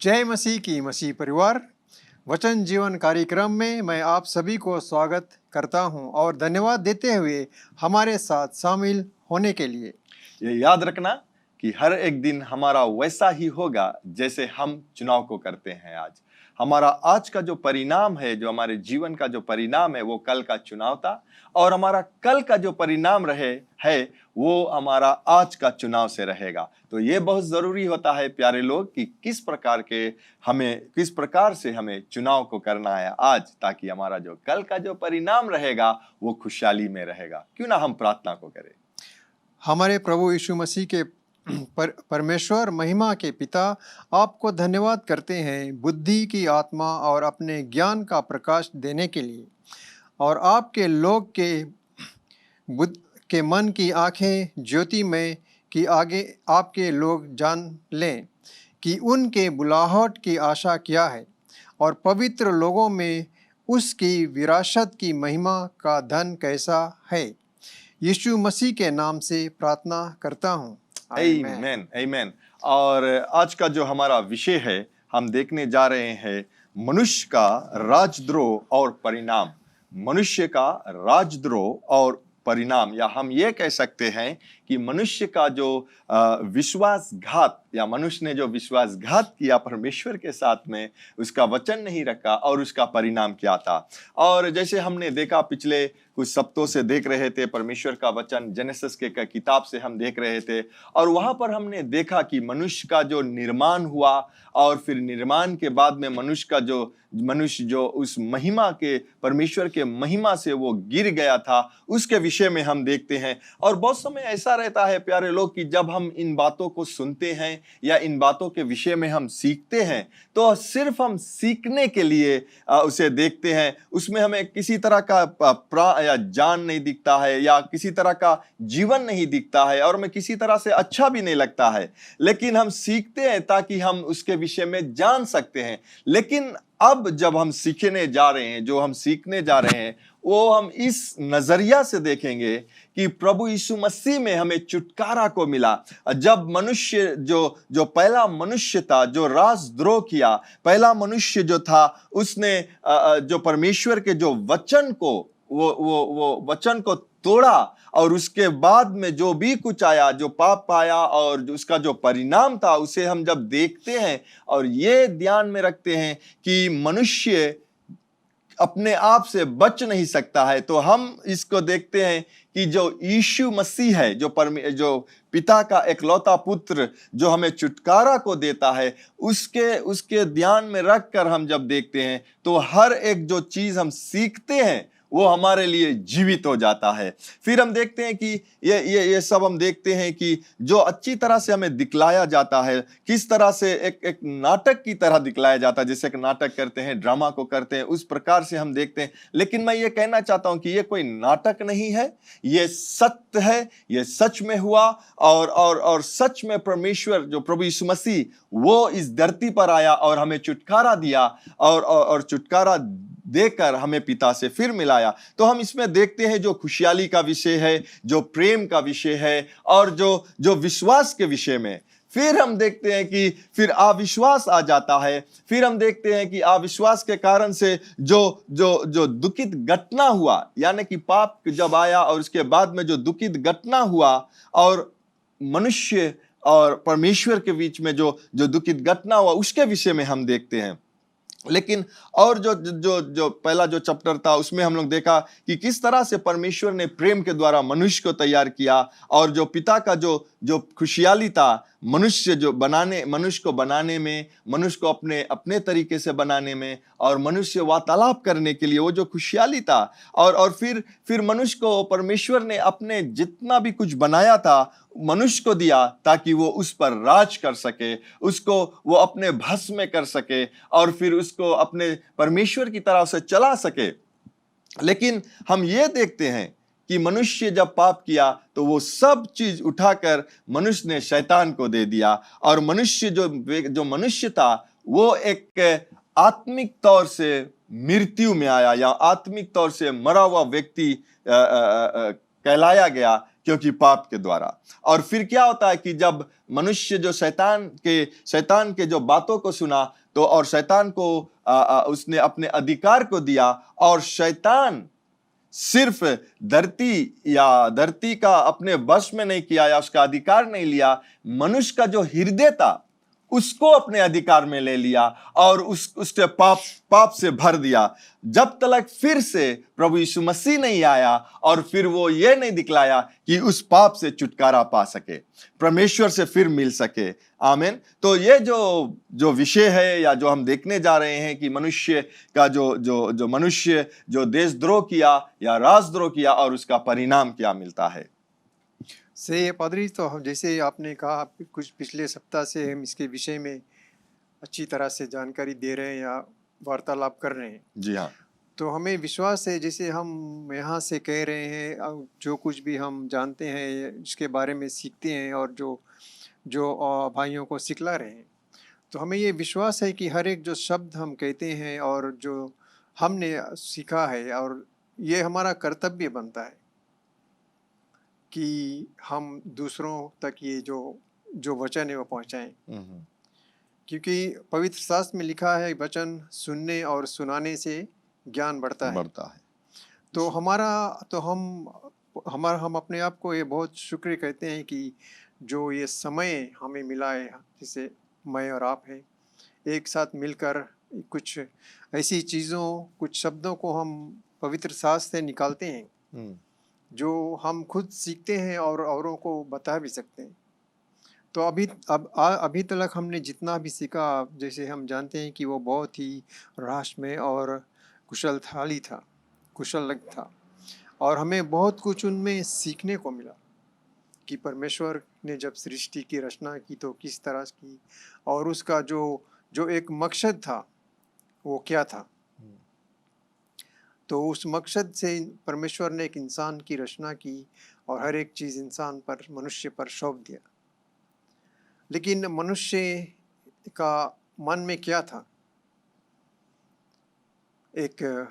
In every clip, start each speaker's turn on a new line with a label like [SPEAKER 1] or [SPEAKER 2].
[SPEAKER 1] जय मसीह की मसीह परिवार। वचन जीवन कार्यक्रम में मैं आप सभी को स्वागत करता हूं और धन्यवाद देते हुए हमारे साथ शामिल होने के लिए।
[SPEAKER 2] ये याद रखना कि हर एक दिन हमारा वैसा ही होगा जैसे हम चुनाव को करते हैं। आज हमारा आज का जो परिणाम है, जो हमारे जीवन का जो परिणाम है, वो कल का चुनाव था, और हमारा कल का जो परिणाम है वो हमारा आज का चुनाव से रहेगा। तो ये बहुत जरूरी होता है प्यारे लोग कि किस प्रकार से हमें चुनाव को करना है आज, ताकि हमारा जो कल का जो परिणाम रहेगा वो खुशहाली में रहेगा। क्यों ना हम प्रार्थना को करें।
[SPEAKER 1] हमारे प्रभु यीशु मसीह के परमेश्वर महिमा के पिता, आपको धन्यवाद करते हैं बुद्धि की आत्मा और अपने ज्ञान का प्रकाश देने के लिए, और आपके लोग के मन की आंखें ज्योतिमय कि आगे आपके लोग जान लें कि उनके बुलाहट की आशा क्या है और पवित्र लोगों में उसकी विरासत की महिमा का धन कैसा है। यीशु मसीह के नाम से प्रार्थना करता हूँ,
[SPEAKER 2] आमीन आमीन। और आज का जो हमारा विषय है, हम देखने जा रहे हैं मनुष्य का राजद्रोह और परिणाम। मनुष्य का राजद्रोह और परिणाम, या हम ये कह सकते हैं कि मनुष्य का जो विश्वासघात, या मनुष्य ने जो विश्वासघात किया परमेश्वर के साथ में, उसका वचन नहीं रखा, और उसका परिणाम क्या था। और जैसे हमने देखा, पिछले कुछ सप्ताहों से देख रहे थे परमेश्वर का वचन, जेनेसिस के किताब से हम देख रहे थे, और वहां पर हमने देखा कि मनुष्य का जो निर्माण हुआ, और फिर निर्माण के बाद में मनुष्य जो उस महिमा के, परमेश्वर के महिमा से वो गिर गया था, उसके विषय में हम देखते हैं। और बहुत समय ऐसा रहता है प्यारे लोग कि जब हम इन बातों को सुनते हैं या इन बातों के विषय में हम सीखते हैं, तो सिर्फ हम सीखने के लिए उसे देखते हैं। उसमें हमें किसी तरह का या जान नहीं दिखता है, या किसी तरह का जीवन नहीं दिखता है, और हमें किसी तरह से अच्छा भी नहीं लगता है। लेकिन हम सीखते हैं ताकि हम उसके विषय में जान सकते हैं। लेकिन अब जब हम सीखने जा रहे हैं, जो हम सीखने जा रहे हैं, वो हम इस नजरिया से देखेंगे कि प्रभु यीशु मसीह में हमें छुटकारा को मिला। जब मनुष्य जो पहला मनुष्य था जो राजद्रोह किया, पहला मनुष्य जो था, उसने जो परमेश्वर के जो वचन को, वो वचन को तोड़ा, और उसके बाद में जो भी कुछ आया, जो पाप आया, और उसका जो परिणाम था, उसे हम जब देखते हैं और ये ध्यान में रखते हैं कि मनुष्य अपने आप से बच नहीं सकता है, तो हम इसको देखते हैं कि जो यीशु मसीह है, जो पिता का एकलौता पुत्र, जो हमें छुटकारा को देता है, उसके ध्यान में रखकर हम जब देखते हैं, तो हर एक जो चीज हम सीखते हैं वो हमारे लिए जीवित हो जाता है। फिर हम देखते हैं कि ये सब हम देखते हैं कि जो अच्छी तरह से हमें दिखलाया जाता है, किस तरह से एक नाटक की तरह दिखलाया जाता है, जैसे एक नाटक करते हैं, ड्रामा को करते हैं, उस प्रकार से हम देखते हैं। लेकिन मैं ये कहना चाहता हूं कि ये कोई नाटक नहीं है, ये सत्य है, ये सच में हुआ, और सच में परमेश्वर जो प्रभु यीशु मसीह, वो इस धरती पर आया और हमें छुटकारा दिया, और छुटकारा देकर हमें पिता से फिर मिलाया। तो हम इसमें देखते हैं जो खुशहाली का विषय है, जो प्रेम का विषय है, और जो विश्वास के विषय में। फिर हम देखते हैं कि फिर अविश्वास आ जाता है। फिर हम देखते हैं कि अविश्वास के कारण से जो दुखित घटना हुआ, यानी कि पाप जब आया और उसके बाद में जो दुखित घटना हुआ, और मनुष्य और परमेश्वर के बीच में जो दुखित घटना हुआ, उसके विषय में हम देखते हैं। लेकिन और जो पहला जो चैप्टर था, उसमें हम लोग देखा कि किस तरह से परमेश्वर ने प्रेम के द्वारा मनुष्य को तैयार किया, और जो पिता का जो खुशहाली था, मनुष्य को बनाने में, मनुष्य को अपने तरीके से बनाने में, और मनुष्य वार्तालाप करने के लिए वो जो खुशहाली था, और फिर मनुष्य को परमेश्वर ने अपने जितना भी कुछ बनाया था मनुष्य को दिया, ताकि वो उस पर राज कर सके, उसको वो अपने भस में कर सके, और फिर उसको अपने परमेश्वर की तरह से चला सके। लेकिन हम ये देखते हैं कि मनुष्य जब पाप किया, तो वो सब चीज उठाकर मनुष्य ने शैतान को दे दिया, और मनुष्य जो मनुष्य था, वो एक आत्मिक तौर से मृत्यु में आया, या आत्मिक तौर से मरा हुआ व्यक्ति कहलाया गया, क्योंकि पाप के द्वारा। और फिर क्या होता है कि जब मनुष्य जो शैतान के जो बातों को सुना, तो और शैतान को उसने अपने अधिकार को दिया, और शैतान सिर्फ धरती का अपने वश में नहीं किया या उसका अधिकार नहीं लिया, मनुष्य का जो हृदय था उसको अपने अधिकार में ले लिया और उसके पाप से भर दिया, जब तक फिर से प्रभु यीशु मसीह नहीं आया और फिर वो ये नहीं दिखलाया कि उस पाप से छुटकारा पा सके, परमेश्वर से फिर मिल सके। आमीन। तो ये जो विषय है या जो हम देखने जा रहे हैं कि मनुष्य का जो मनुष्य जो देशद्रोह किया या राजद्रोह किया और उसका परिणाम क्या मिलता है।
[SPEAKER 1] सही है पादरी। तो हम जैसे आपने कहा, कुछ पिछले सप्ताह से हम इसके विषय में अच्छी तरह से जानकारी दे रहे हैं या वार्तालाप कर रहे हैं।
[SPEAKER 2] जी हाँ।
[SPEAKER 1] तो हमें विश्वास है, जैसे हम यहाँ से कह रहे हैं, जो कुछ भी हम जानते हैं इसके बारे में सीखते हैं और जो जो भाइयों को सिखला रहे हैं, तो हमें ये विश्वास है कि हर एक जो शब्द हम कहते हैं और जो हमने सीखा है, और ये हमारा कर्तव्य बनता है कि हम दूसरों तक ये जो वचन है वो पहुँचाएं। क्योंकि पवित्र शास्त्र में लिखा है, वचन सुनने और सुनाने से ज्ञान बढ़ता है। तो हम अपने आप को ये बहुत शुक्र कहते हैं कि जो ये समय हमें मिला है, जिसे मैं और आप हैं, एक साथ मिलकर कुछ ऐसी चीज़ों, कुछ शब्दों को हम पवित्र शास्त्र से निकालते हैं जो हम खुद सीखते हैं और औरों को बता भी सकते हैं। तो अभी तक हमने जितना भी सीखा, जैसे हम जानते हैं कि वो बहुत ही रहस्यमय और कुशल था, और हमें बहुत कुछ उनमें सीखने को मिला कि परमेश्वर ने जब सृष्टि की रचना की तो किस तरह की, और उसका जो एक मकसद था वो क्या था। तो उस मकसद से परमेश्वर ने एक इंसान की रचना की और हर एक चीज़ मनुष्य पर सौंप दिया। लेकिन मनुष्य का मन में क्या था, एक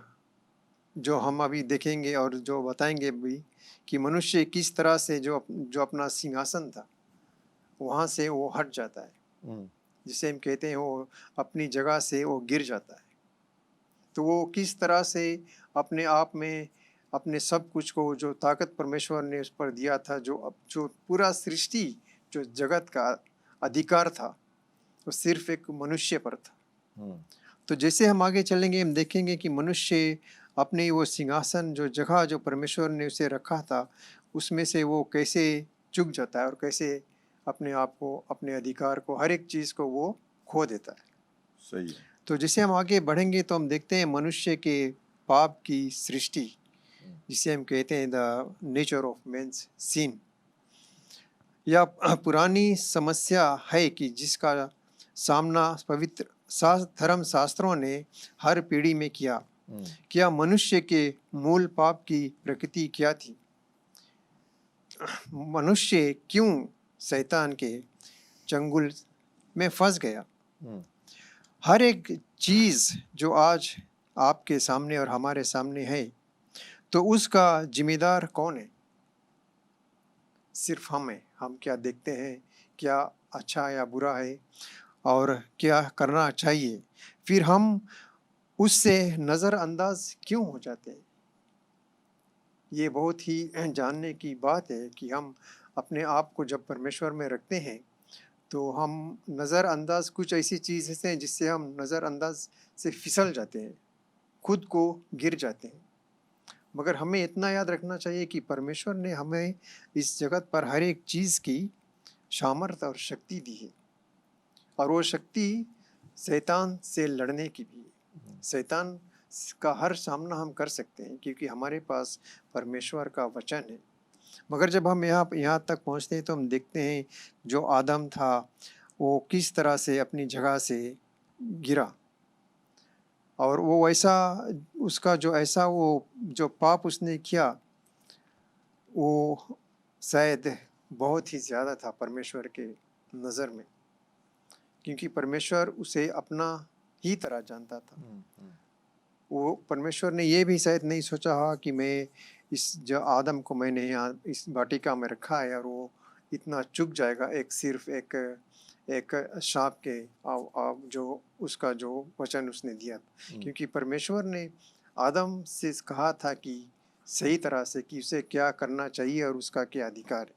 [SPEAKER 1] जो हम अभी देखेंगे और जो बताएंगे भी, कि मनुष्य किस तरह से जो अपना सिंहासन था वहाँ से वो हट जाता है, जिसे हम कहते हैं वो अपनी जगह से वो गिर जाता है। तो वो किस तरह से अपने आप में अपने सब कुछ को, जो ताकत परमेश्वर ने उस पर दिया था, जो पूरा सृष्टि, जो जगत का अधिकार था, वो सिर्फ एक मनुष्य पर था। तो जैसे हम आगे चलेंगे, हम देखेंगे कि मनुष्य अपने वो सिंहासन, जो जगह जो परमेश्वर ने उसे रखा था, उसमें से वो कैसे चूक जाता है और कैसे अपने आप को, अपने अधिकार को, हर एक चीज़ को वो खो देता है।
[SPEAKER 2] सही है।
[SPEAKER 1] तो जैसे हम आगे बढ़ेंगे तो हम देखते हैं मनुष्य के पाप की सृष्टि, जिसे हम कहते हैं द नेचर ऑफ मैन्स सिन, या पुरानी समस्या है कि जिसका सामना पवित्र धर्म शास्त्रों ने हर पीढ़ी में किया। क्या मनुष्य के मूल पाप की प्रकृति क्या थी? मनुष्य क्यों शैतान के चंगुल में फंस गया? हर एक चीज़ जो आज आपके सामने और हमारे सामने है, तो उसका जिम्मेदार कौन है? सिर्फ हम हैं। हम क्या देखते हैं, क्या अच्छा या बुरा है और क्या करना चाहिए, फिर हम उससे नज़रअंदाज क्यों हो जाते हैं? ये बहुत ही जानने की बात है कि हम अपने आप को जब परमेश्वर में रखते हैं, तो हम नज़रअंदाज कुछ ऐसी चीज़ हैं जिससे हम नज़रअंदाज से फिसल जाते हैं, खुद को गिर जाते हैं। मगर हमें इतना याद रखना चाहिए कि परमेश्वर ने हमें इस जगत पर हर एक चीज़ की सामर्थ्य और शक्ति दी है, और वो शक्ति शैतान से लड़ने की भी है। शैतान का हर सामना हम कर सकते हैं क्योंकि हमारे पास परमेश्वर का वचन है। मगर जब हम यहाँ तक पहुँचते हैं तो हम देखते हैं जो आदम था वो किस तरह से अपनी जगह से गिरा, और वो ऐसा, उसका जो पाप उसने किया वो शायद बहुत ही ज़्यादा था परमेश्वर के नज़र में, क्योंकि परमेश्वर उसे अपना ही तरह जानता था। वो परमेश्वर ने ये भी शायद नहीं सोचा कि मैं इस जो आदम को मैंने यहाँ इस वाटिका में रखा है और वो इतना चुक जाएगा एक सिर्फ एक सांप के जो उसका जो वचन उसने दिया, क्योंकि परमेश्वर ने आदम से कहा था कि सही तरह से कि उसे क्या करना चाहिए और उसका क्या अधिकार है।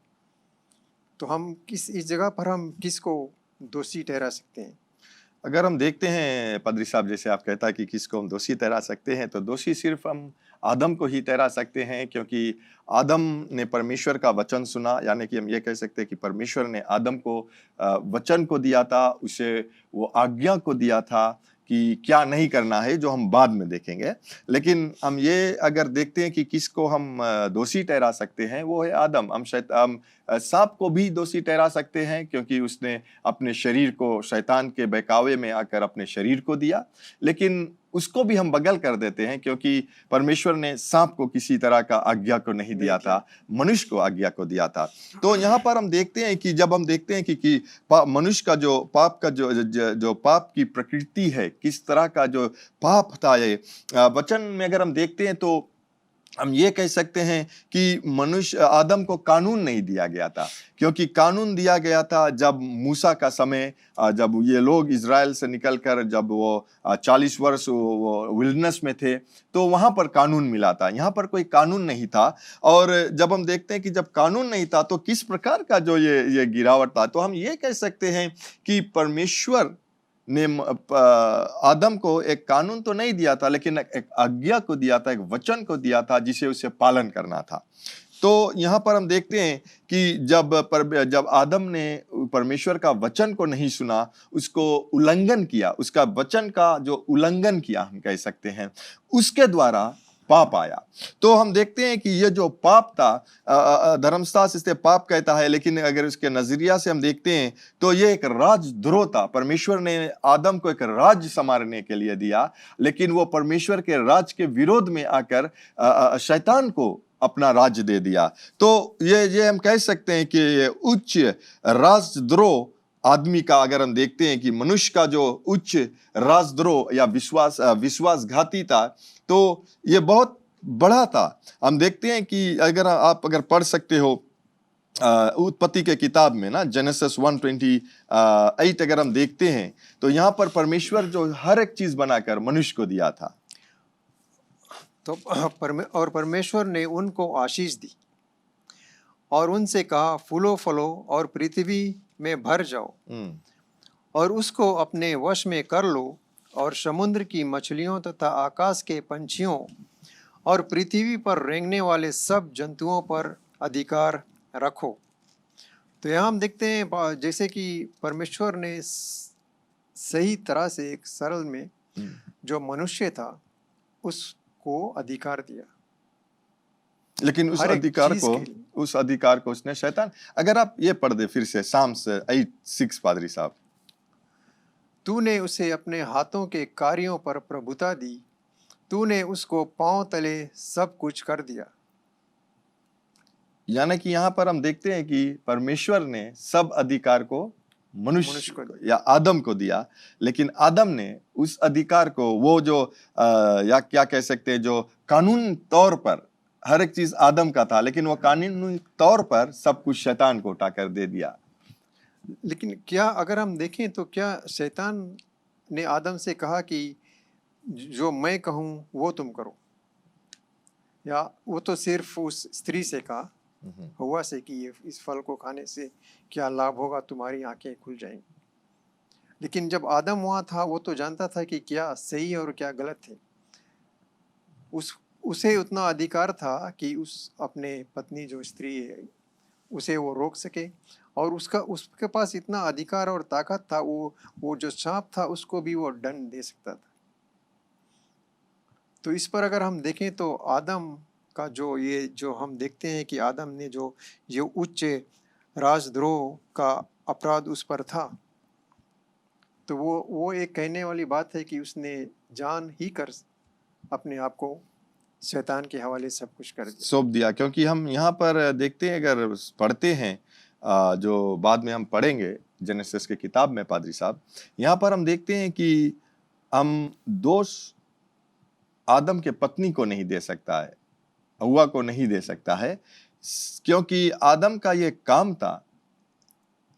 [SPEAKER 1] तो हम इस जगह पर हम किसको दोषी ठहरा सकते हैं?
[SPEAKER 2] अगर हम देखते हैं पादरी साहब, जैसे आप कहता है कि किसको हम दोषी ठहरा सकते हैं, तो दोषी सिर्फ हम आदम को ही ठहरा सकते हैं, क्योंकि आदम ने परमेश्वर का वचन सुना। यानी कि हम ये कह सकते हैं कि परमेश्वर ने आदम को वचन को दिया था, उसे वो आज्ञा को दिया था कि क्या नहीं करना है, जो हम बाद में देखेंगे। लेकिन हम ये अगर देखते हैं कि किसको हम दोषी ठहरा सकते हैं, वो है आदम। हम सांप को भी दोषी ठहरा सकते हैं, क्योंकि उसने अपने शरीर को शैतान के बहकावे में आकर अपने शरीर को दिया। लेकिन उसको भी हम बगल कर देते हैं, क्योंकि परमेश्वर ने सांप को किसी तरह का आज्ञा को नहीं दिया था, मनुष्य को आज्ञा को दिया था। तो यहाँ पर हम देखते हैं कि जब हम देखते हैं कि मनुष्य का जो पाप का जो पाप की प्रकृति है, किस तरह का जो पाप था, ये वचन में अगर हम देखते हैं तो हम ये कह सकते हैं कि मनुष्य आदम को कानून नहीं दिया गया था, क्योंकि कानून दिया गया था जब मूसा का समय, जब ये लोग इज़राइल से निकलकर जब वो 40 वर्ष वो विल्डरनेस में थे, तो वहां पर कानून मिला था। यहाँ पर कोई कानून नहीं था। और जब हम देखते हैं कि जब कानून नहीं था तो किस प्रकार का जो ये गिरावट था, तो हम ये कह सकते हैं कि परमेश्वर ने आदम को एक कानून तो नहीं दिया था, लेकिन एक आज्ञा को दिया था, एक वचन को दिया था जिसे उसे पालन करना था। तो यहाँ पर हम देखते हैं कि जब आदम ने परमेश्वर का वचन को नहीं सुना, उसको उल्लंघन किया, उसका वचन का जो उल्लंघन किया हम कह सकते हैं, उसके द्वारा पाप आया। तो हम देखते हैं कि ये जो पाप था, धर्मशास्त्र इसे पाप कहता है, लेकिन अगर उसके नजरिया से हम देखते हैं तो ये एक राजद्रोह था। परमेश्वर ने आदम को एक राज्य संभालने के लिए दिया, लेकिन वो परमेश्वर के राज के विरोध में आकर शैतान को अपना राज्य दे दिया। तो ये हम कह सकते हैं कि ये उच्च राजद्रोह आदमी का, अगर हम देखते हैं कि मनुष्य का जो उच्च राजद्रोह या विश्वासघाती था, तो ये बहुत बड़ा था। हम देखते हैं कि आप पढ़ सकते हो उत्पत्ति के किताब में ना, जेनेसिस 1:28 अगर हम देखते हैं तो यहाँ पर परमेश्वर जो हर एक चीज बनाकर मनुष्य को दिया था।
[SPEAKER 1] तो परमेश्वर ने उनको आशीष दी और उनसे कहा, फूलो फलो और पृथ्वी में भर जाओ और उसको अपने वश में कर लो, और समुद्र की मछलियों तथा आकाश के पंछियों और पृथ्वी पर रेंगने वाले सब जंतुओं पर अधिकार रखो। तो यहाँ हम देखते हैं जैसे कि परमेश्वर ने सही तरह से एक सरल में जो मनुष्य था उसको अधिकार दिया,
[SPEAKER 2] लेकिन उस अधिकार को उसने शैतान। अगर आप ये पढ़ दे फिर से साम्स 8:6 पादरी साहब।
[SPEAKER 1] तूने उसे अपने हाथों के कार्यों पर प्रभुता दी, तूने उसको पांव तले सब कुछ कर दिया।
[SPEAKER 2] यानी कि यहाँ पर हम देखते हैं कि परमेश्वर ने सब अधिकार को मनुष्य को या आदम को दिया, लेकिन आदम ने उस अधिकार को, वो जो या क्या कह सकते हैं, जो कानून तौर पर हर एक चीज आदम का था, लेकिन वो कानूनी तौर पर सब कुछ शैतान को उठाकर दे दिया।
[SPEAKER 1] लेकिन क्या अगर हम देखें तो क्या शैतान ने आदम से कहा कि जो मैं कहूँ वो तुम करो, या वो तो सिर्फ उस स्त्री से कहा, हवा से कि ये इस फल को खाने से क्या लाभ होगा, तुम्हारी आंखें खुल जाएंगी। लेकिन जब आदम वहाँ था वो तो जानता था कि क्या सही और क्या गलत है। उसे उतना अधिकार था कि उस अपने पत्नी जो स्त्री है उसे वो रोक सके, और उसके पास इतना अधिकार और ताकत था, वो जो सांप था उसको भी वो दंड दे सकता था। तो इस पर अगर हम देखें तो आदम का जो हम देखते हैं कि आदम ने जो उच्च राजद्रोह का अपराध उस पर था, तो वो एक कहने वाली बात है कि उसने जान ही कर अपने आप को शैतान के हवाले सब कुछ कर दिया,
[SPEAKER 2] सौंप दिया। क्योंकि हम यहाँ पर देखते हैं, अगर पढ़ते हैं जो बाद में हम पढ़ेंगे जेनेसिस के किताब में पादरी साहब, यहाँ पर हम देखते हैं कि हम दोष आदम के पत्नी को नहीं दे सकता है, हव्वा को नहीं दे सकता है, क्योंकि आदम का ये काम था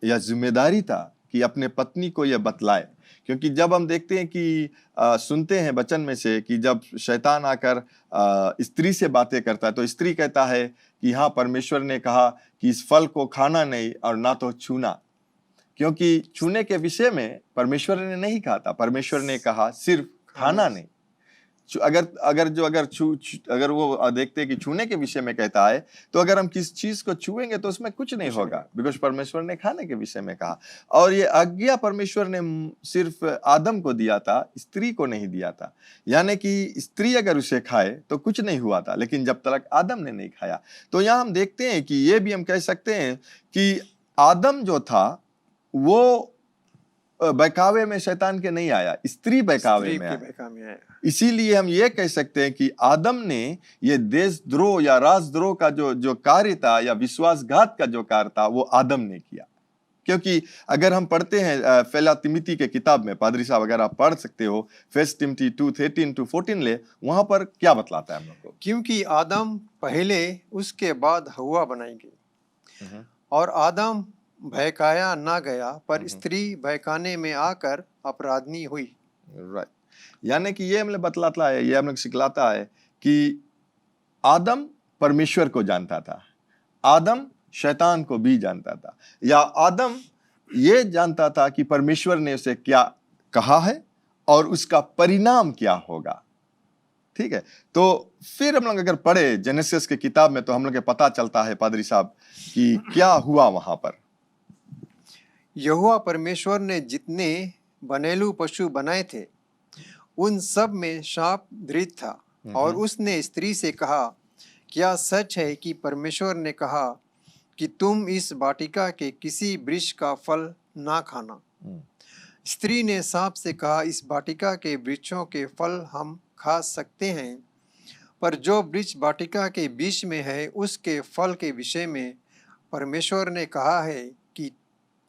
[SPEAKER 2] या जिम्मेदारी था कि अपने पत्नी को यह बतलाए। क्योंकि जब हम देखते हैं कि सुनते हैं वचन में से कि जब शैतान आकर स्त्री से बातें करता है, तो स्त्री कहता है कि हाँ, परमेश्वर ने कहा कि इस फल को खाना नहीं और ना तो छूना, क्योंकि छूने के विषय में परमेश्वर ने नहीं कहा था। परमेश्वर ने कहा सिर्फ खाना नहीं। अगर वो देखते हैं कि छूने के विषय में कहता है, तो अगर हम किस चीज को छुएंगे तो उसमें कुछ नहीं होगा, बिकॉज परमेश्वर ने खाने के विषय में कहा। और ये आज्ञा परमेश्वर ने सिर्फ आदम को दिया था, स्त्री को नहीं दिया था। यानी कि स्त्री अगर उसे खाए तो कुछ नहीं हुआ था, लेकिन जब तक आदम ने नहीं खाया। तो यहाँ हम देखते हैं कि ये भी हम कह सकते हैं कि आदम जो था वो बहकावे में शैतान के नहीं आया, स्त्री बहकावे में आया। इसीलिए हम ये कह सकते हैं कि आदम ने ये देशद्रोह या राजद्रोह का जो कार्य था या विश्वासघात का जो कार्य था, वो आदम ने किया। क्योंकि अगर हम पढ़ते हैं पहला तिमोथी के किताब में, पादरी साहब अगर आप पढ़ सकते हो, फर्स्ट तिमोथी 2:13-14 ले, वहां पर क्या बतलाता है हम लोग को?
[SPEAKER 1] क्योंकि आदम पहले, उसके बाद हव्वा बनाई गई, और आदम बहकाया ना गया, पर स्त्री बहकाने में आकर अपराधनी हुई।
[SPEAKER 2] राइट। यानी कि ये हमें बतलाता है, ये हमें सिखलाता है कि आदम परमेश्वर को जानता था, आदम शैतान को भी जानता था, या आदम ये जानता था कि परमेश्वर ने उसे क्या कहा है और उसका परिणाम क्या होगा। ठीक है, तो फिर हम लोग अगर पढ़े जेनेसिस के किताब में, तो हम लोग को पता चलता है पादरी साहब कि क्या हुआ वहां पर।
[SPEAKER 1] यहोवा परमेश्वर ने जितने बनेलू पशु बनाए थे, उन सब में सांप दृढ़ था, और उसने स्त्री से कहा, क्या सच है कि परमेश्वर ने कहा कि तुम इस वाटिका के किसी वृक्ष का फल ना खाना? स्त्री ने सांप से कहा, इस वाटिका के वृक्षों के फल हम खा सकते हैं, पर जो वृक्ष वाटिका के बीच में है, उसके फल के विषय में परमेश्वर ने कहा है कि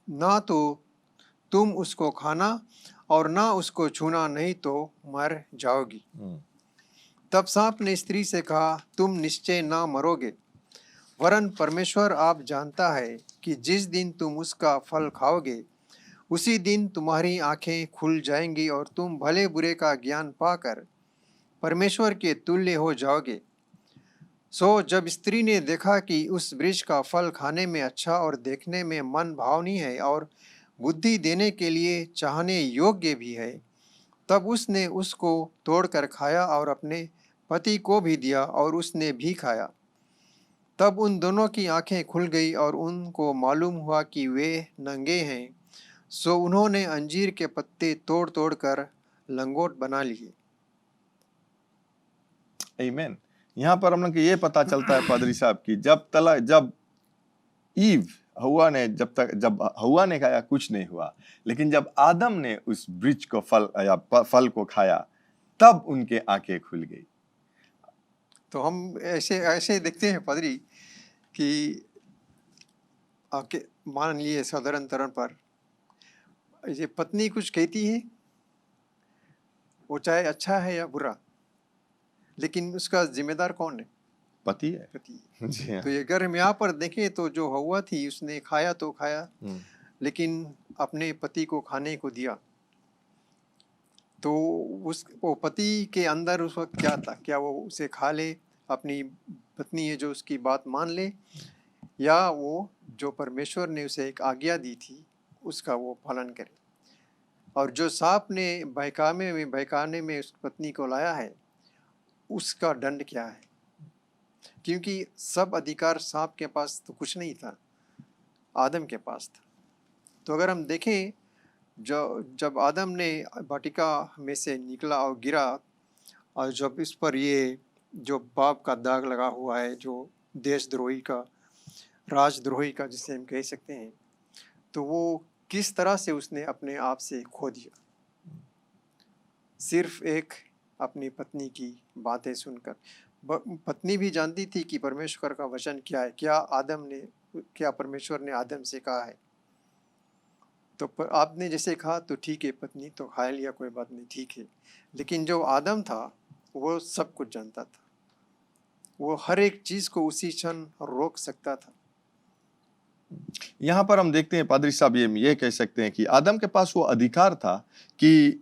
[SPEAKER 1] ना तो तुम उसको खाना और ना उसको छूना, नहीं तो मर जाओगी। तब सांप ने स्त्री से कहा, तुम निश्चय ना मरोगे, वरन परमेश्वर आप जानता है कि जिस दिन तुम उसका फल खाओगे, उसी दिन तुम्हारी आंखें खुल जाएंगी और तुम भले बुरे का ज्ञान पाकर परमेश्वर के तुल्य हो जाओगे। सो जब स्त्री ने देखा कि उस वृक्ष का फल खाने में अच्छा और देखने में मन भावनी है और बुद्धि देने के लिए चाहने योग्य भी है, तब उसने उसको तोड़कर खाया और अपने पति को भी दिया, और उसने भी खाया। तब उन दोनों की आंखें खुल गई और उनको मालूम हुआ कि वे नंगे हैं। सो उन्होंने अंजीर के पत्ते तोड़ तोड़ कर लंगोट बना लिए।
[SPEAKER 2] आमीन। यहाँ पर हम लोग को ये पता चलता है पादरी साहब की जब हव्वा ने खाया कुछ नहीं हुआ, लेकिन जब आदम ने उस वृक्ष को फल को खाया, तब उनके आंखें खुल गई।
[SPEAKER 1] तो हम ऐसे देखते हैं पादरी कि आपके मान लिए साधारण तरह पर ये पत्नी कुछ कहती है, वो चाहे अच्छा है या बुरा, लेकिन उसका जिम्मेदार कौन है?
[SPEAKER 2] पति है।
[SPEAKER 1] पति।
[SPEAKER 2] जी हाँ।
[SPEAKER 1] तो ये अगर हम यहाँ पर देखें तो जो हव्वा थी, उसने खाया तो खाया, लेकिन अपने पति को खाने को दिया। तो वो पति के अंदर उस वक्त क्या था? क्या वो उसे खा ले, अपनी पत्नी है जो उसकी बात मान ले, या वो जो परमेश्वर ने उसे एक आज्ञा दी थी उसका वो पालन करे? और जो सांप ने बहकाने में उस पत्नी को लाया है, उसका दंड क्या है? क्योंकि सब अधिकार सांप के पास तो कुछ नहीं था, आदम के पास था। तो अगर हम देखें, जब आदम ने वाटिका में से निकला और गिरा, और जब इस पर ये जो पाप का दाग लगा हुआ है, जो देशद्रोही का, राजद्रोही का जिसे हम कह सकते हैं, तो वो किस तरह से उसने अपने आप से खो दिया, सिर्फ एक अपनी पत्नी की बातें सुनकर। पत्नी भी जानती थी कि परमेश्वर का वचन क्या है, क्या परमेश्वर ने आदम से कहा है। तो आपने जैसे कहा तो ठीक है, पत्नी तो खा लिया, कोई बात नहीं, ठीक है, लेकिन जो आदम था वो सब कुछ जानता था, वो हर एक चीज को उसी क्षण रोक सकता था।
[SPEAKER 2] यहाँ पर हम देखते हैं पादरी साहब, ये कह सकते हैं कि आदम के पास वो अधिकार था कि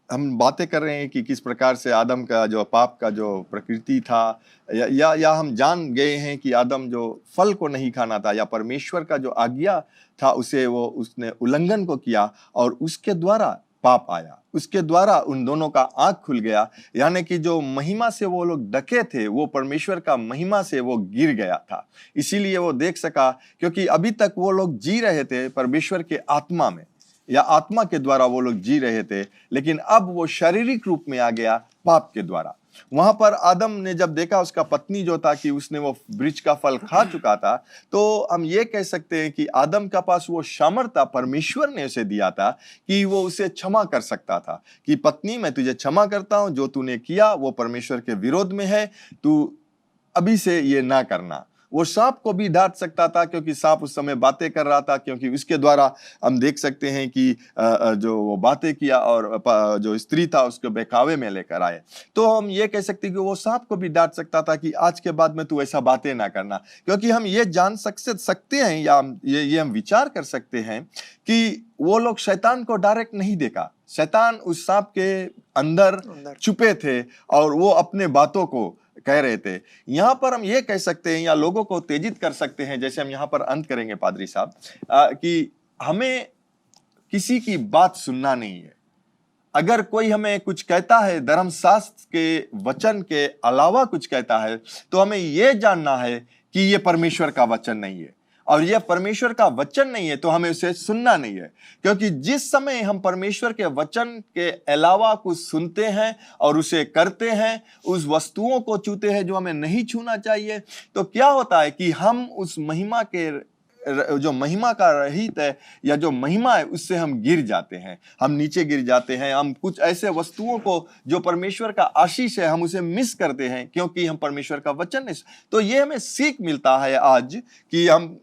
[SPEAKER 2] हम बातें कर रहे हैं कि किस प्रकार से आदम का जो पाप का जो प्रकृति था, या हम जान गए हैं कि आदम जो फल को नहीं खाना था, या परमेश्वर का जो आज्ञा था उसे उसने उल्लंघन को किया और उसके द्वारा पाप आया, उसके द्वारा उन दोनों का आंख खुल गया। यानी कि जो महिमा से वो लोग ढके थे, वो परमेश्वर का महिमा से वो गिर गया था। इसीलिए वो देख सका, क्योंकि अभी तक वो लोग जी रहे थे परमेश्वर के आत्मा में, या आत्मा के द्वारा वो लोग जी रहे थे, लेकिन अब वो शारीरिक रूप में आ गया पाप के द्वारा। वहां पर आदम ने जब देखा उसका पत्नी जो था कि उसने वो वृक्ष का फल खा चुका था, तो हम ये कह सकते हैं कि आदम का पास वो सामर्थ्य परमेश्वर ने उसे दिया था कि वो उसे क्षमा कर सकता था कि पत्नी, मैं तुझे क्षमा करता हूं, जो तूने किया वो परमेश्वर के विरोध में है, तू अभी से ये ना करना। वो सांप को भी डांट सकता था, क्योंकि सांप उस समय बातें कर रहा था, क्योंकि उसके द्वारा हम देख सकते हैं कि जो वो बातें किया और जो स्त्री था उसको बहकावे में लेकर आए। तो हम ये कह सकते हैं कि वो सांप को भी डांट सकता था कि आज के बाद में तू ऐसा बातें ना करना, क्योंकि हम ये जान सकते हैं, या ये हम विचार कर सकते हैं कि वो लोग शैतान को डायरेक्ट नहीं देखा, शैतान उस सांप के अंदर छुपे थे और वो अपने बातों को कह रहे थे। यहां पर हम ये कह सकते हैं या लोगों को उत्तेजित कर सकते हैं, जैसे हम यहां पर अंत करेंगे पादरी साहब, कि हमें किसी की बात सुनना नहीं है। अगर कोई हमें कुछ कहता है, धर्मशास्त्र के वचन के अलावा कुछ कहता है, तो हमें यह जानना है कि यह परमेश्वर का वचन नहीं है, और यह परमेश्वर का वचन नहीं है तो हमें उसे सुनना नहीं है। क्योंकि जिस समय हम परमेश्वर के वचन के अलावा कुछ सुनते हैं और उसे करते हैं, उस वस्तुओं को छूते हैं जो हमें नहीं छूना चाहिए, तो क्या होता है कि हम उस महिमा के जो महिमा का रहित है, या जो महिमा है, उससे हम गिर जाते हैं, हम नीचे गिर जाते हैं। हम कुछ ऐसे वस्तुओं को जो परमेश्वर का आशीष है, हम उसे मिस करते हैं क्योंकि हम परमेश्वर का वचन नहीं। तो ये हमें सीख मिलता है आज कि हम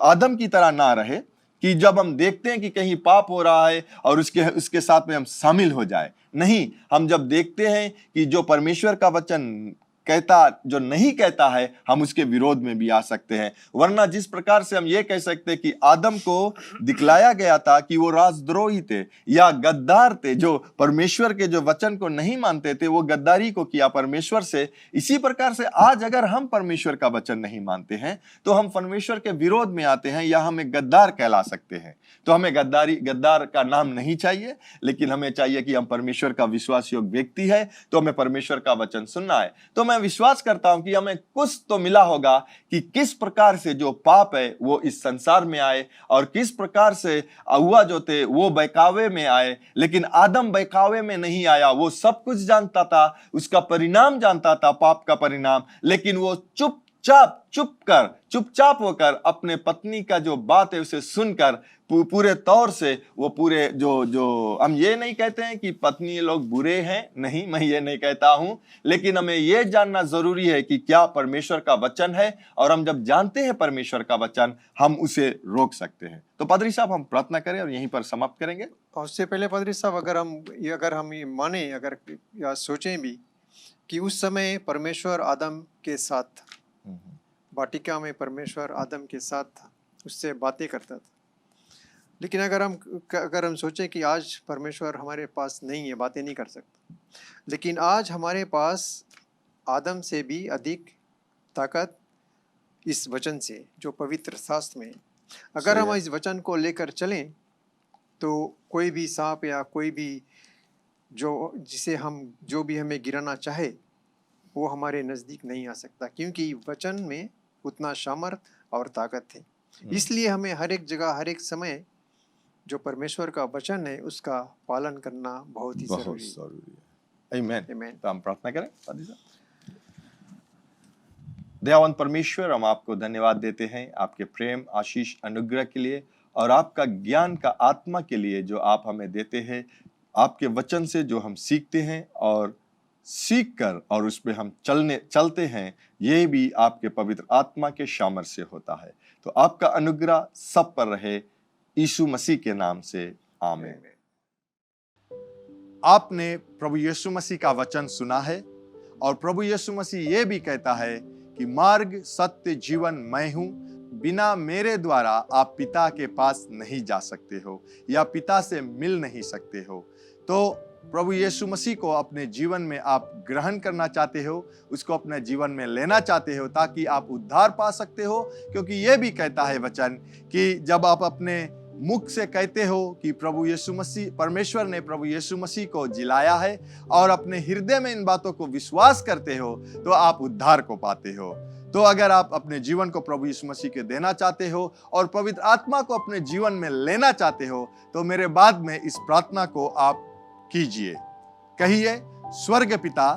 [SPEAKER 2] आदम की तरह ना रहे, कि जब हम देखते हैं कि कहीं पाप हो रहा है और उसके साथ में हम शामिल हो जाए। नहीं, हम जब देखते हैं कि जो परमेश्वर का वचन कहता, जो नहीं कहता है, हम उसके विरोध में भी आ सकते हैं। वरना जिस प्रकार से हम ये कह सकते हैं कि आदम को दिखलाया गया था कि वो राजद्रोही थे या गद्दार थे, जो परमेश्वर के जो वचन को नहीं मानते थे, वो गद्दारी को किया परमेश्वर से। इसी प्रकार से आज अगर हम परमेश्वर का वचन नहीं मानते हैं तो हम परमेश्वर के विरोध में आते हैं, या हमें गद्दार कहला सकते हैं। तो हमें गद्दार का नाम नहीं चाहिए, लेकिन हमें चाहिए कि हम परमेश्वर का विश्वास योग्य व्यक्ति है, तो हमें परमेश्वर का वचन सुनना है। तो मैं विश्वास करता हूं कि हमें कुछ तो मिला होगा कि किस प्रकार से जो पाप है वो इस संसार में आए, और किस प्रकार से अव्वा जो थे वो बहकावे में आए। लेकिन आदम बहकावे में नहीं आया, वो सब कुछ जानता था, उसका परिणाम जानता था, पाप का परिणाम, लेकिन वो चुपचाप होकर अपने पत्नी का जो बात है उसे सुनकर पूरे तौर से वो पूरे जो हम ये नहीं कहते हैं कि पत्नी लोग बुरे हैं, नहीं, मैं ये नहीं कहता हूं, लेकिन हमें ये जानना जरूरी है कि क्या परमेश्वर का वचन है, और हम जब जानते हैं परमेश्वर का वचन, हम उसे रोक सकते हैं। तो पादरी साहब, हम प्रार्थना करें और यहीं पर समाप्त करेंगे।
[SPEAKER 1] और उससे पहले पादरी साहब, अगर हम ये माने, अगर या सोचें भी कि उस समय परमेश्वर आदम के साथ था, वाटिका में परमेश्वर आदम के साथ था, उससे बातें करता था। लेकिन अगर हम सोचें कि आज परमेश्वर हमारे पास नहीं है, बातें नहीं कर सकता, लेकिन आज हमारे पास आदम से भी अधिक ताकत इस वचन से, जो पवित्र शास्त्र में। अगर हम इस वचन को लेकर चलें तो कोई भी सांप या कोई भी जो भी हमें गिराना चाहे, वो हमारे नज़दीक नहीं आ सकता, क्योंकि वचन में उतना सामर्थ और ताकत है। इसलिए हमें हर एक जगह, हर एक समय जो परमेश्वर का वचन है उसका पालन करना बहुत ही जरूरी है।
[SPEAKER 2] आमीन। तो हम प्रार्थना करें। दयावान परमेश्वर, हम आपको धन्यवाद देते हैं आपके प्रेम, आशीष, अनुग्रह के लिए, और आपका ज्ञान का आत्मा के लिए जो आप हमें देते हैं। आपके वचन से जो हम सीखते हैं और सीख कर और उस पर हम चलते हैं, ये भी आपके पवित्र आत्मा के सामर्थ्य से होता है। तो आपका अनुग्रह सब पर रहे, यीशु मसीह के नाम से, आमीन। आपने प्रभु यीशु मसीह का वचन सुना है और प्रभु यीशु मसीह ये भी कहता है कि मार्ग, सत्य, जीवन मैं हूँ, बिना मेरे द्वारा आप पिता के पास नहीं जा सकते हो या पिता से मिल नहीं सकते हो। तो प्रभु यीशु मसीह को अपने जीवन में आप ग्रहण करना चाहते हो, उसको अपने जीवन में लेना चाहते हो ताकि आप उद्धार पा सकते हो, क्योंकि ये भी कहता है वचन कि जब आप अपने मुख से कहते हो कि प्रभु यीशु मसीह, परमेश्वर ने प्रभु यीशु मसीह को जिलाया है और अपने हृदय में इन बातों को विश्वास करते हो तो आप उद्धार को पाते हो। तो अगर आप अपने जीवन को प्रभु यीशु मसीह के देना चाहते हो और पवित्र आत्मा को अपने जीवन में लेना चाहते हो तो मेरे बाद में इस प्रार्थना को आप कीजिए। कहिए, स्वर्ग पिता,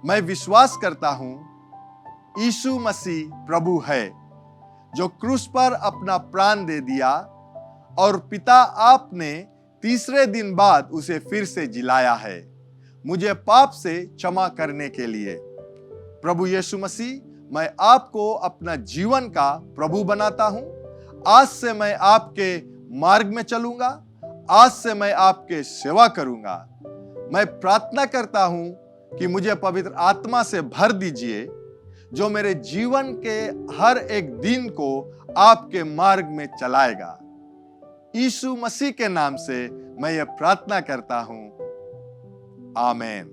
[SPEAKER 2] मैं विश्वास करता हूं यीशु मसीह प्रभु है जो क्रूस पर अपना प्राण दे दिया और पिता आपने तीसरे दिन बाद उसे फिर से जिलाया है मुझे पाप से क्षमा करने के लिए। प्रभु यीशु मसीह, मैं आपको अपना जीवन का प्रभु बनाता हूं। आज से मैं आपके मार्ग में चलूंगा, आज से मैं आपके सेवा करूंगा। मैं प्रार्थना करता हूं कि मुझे पवित्र आत्मा से भर दीजिए जो मेरे जीवन के हर एक दिन को आपके मार्ग में चलाएगा। यीशु मसीह के नाम से मैं ये प्रार्थना करता हूं, आमीन।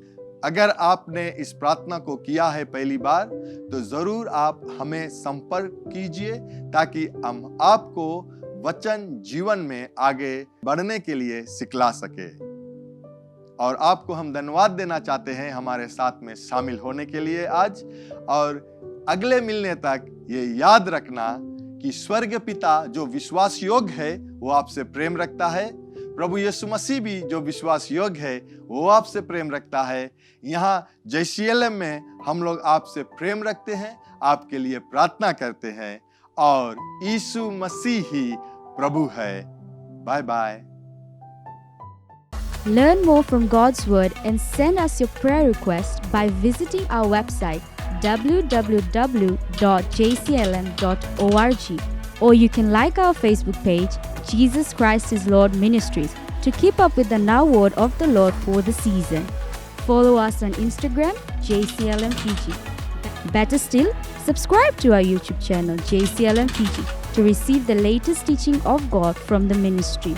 [SPEAKER 2] अगर आपने इस प्रार्थना को किया है पहली बार तो जरूर आप हमें संपर्क कीजिए ताकि हम आपको वचन जीवन में आगे बढ़ने के लिए सिखला सके। और आपको हम धन्यवाद देना चाहते हैं हमारे साथ में शामिल होने के लिए आज। और अगले मिलने तक ये याद रखना कि स्वर्ग पिता जो विश्वास योग्य है वो आपसे प्रेम रखता है। प्रभु यीशु मसीह भी जो विश्वास योग्य है वो आपसे प्रेम रखता है। यहाँ JCLM में हम लोग आपसे प्रेम रखते हैं, आपके लिए प्रार्थना करते हैं और यीशु मसीह ही प्रभु है। Bye bye.
[SPEAKER 3] Learn more from God's Word and send us your prayer request by visiting our website www.jclm.org, or you can like our Facebook page, Jesus Christ is Lord Ministries, to keep up with the Now Word of the Lord for the season. Follow us on Instagram, JCLM Fiji. Better still, subscribe to our YouTube channel, JCLM Fiji, to receive the latest teaching of God from the ministry.